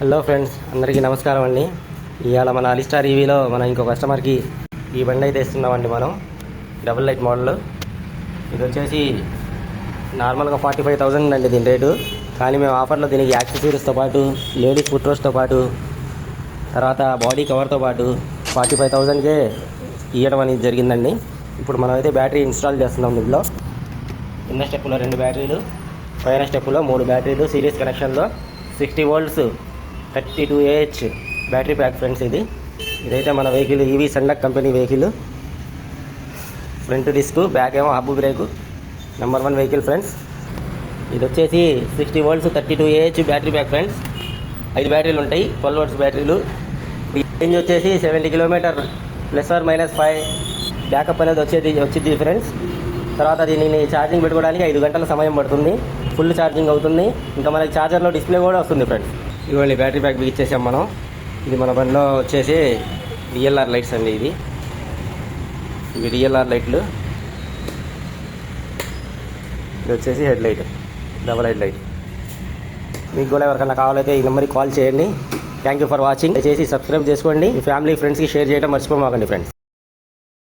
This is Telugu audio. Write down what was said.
హలో ఫ్రెండ్స్, అందరికీ నమస్కారం అండి. ఇవాళ మన అలిస్టార్ ఈవీలో మనం ఇంకో కస్టమర్కి ఈ బండి అయితే ఇస్తున్నామండి. మనం డబుల్ లైట్ మోడల్. ఇది వచ్చేసి నార్మల్గా 45,000 అండి దీని రేటు. కానీ మేము ఆఫర్లో దీనికి యాక్సెసరీస్తో పాటు లేడీస్ ఫుట్ రోస్తో పాటు తర్వాత బాడీ కవర్తో పాటు 45,000కే ఇవ్వడం అనేది జరిగిందండి. ఇప్పుడు మనం అయితే బ్యాటరీ ఇన్స్టాల్ చేస్తున్నాం. దీంట్లో కింద స్టెప్పులో 2 బ్యాటరీలు, పైన స్టెప్పులో 3 బ్యాటరీలు, సిరీస్ కనెక్షన్లో 60 volts 32Ah battery pack friends. ఇదైతే మన వెహికల్ ఈవీ సండక్ company vehicle. Front disc, back ఏమో hub brake, number 1 vehicle friends. ఇది వచ్చేసి 60 volts 32Ah battery pack friends. 5 బ్యాటరీలు ఉంటాయి, 12 volts బ్యాటరీలు. రేంజ్ వచ్చేసి 70 km ±5 బ్యాకప్ అనేది వచ్చింది ఫ్రెండ్స్. తర్వాత దీనిని ఛార్జింగ్ పెట్టుకోవడానికి 5 గంటల సమయం పడుతుంది. ఫుల్ ఛార్జింగ్ అవుతుంది. ఇంకా మనకి ఛార్జర్లో డిస్ప్లే కూడా వస్తుంది ఫ్రెండ్స్. ఇవ్వండి బ్యాటరీ ప్యాక్ బిగిచ్చేసాం మనం. ఇది మన బండిలో వచ్చేసి డిఎల్ఆర్ లైట్స్ అండి. ఇవి డిఎల్ఆర్ లైట్లు. ఇది వచ్చేసి head light, double head light. మీకు కూడా ఎవరికైనా కావాలైతే ఈ నెంబర్కి కాల్ చేయండి. Thank you for watching. దయచేసి సబ్స్క్రైబ్ చేసుకోండి. మీ ఫ్యామిలీ ఫ్రెండ్స్కి షేర్ చేయడం మర్చిపోమాకండి ఫ్రెండ్స్.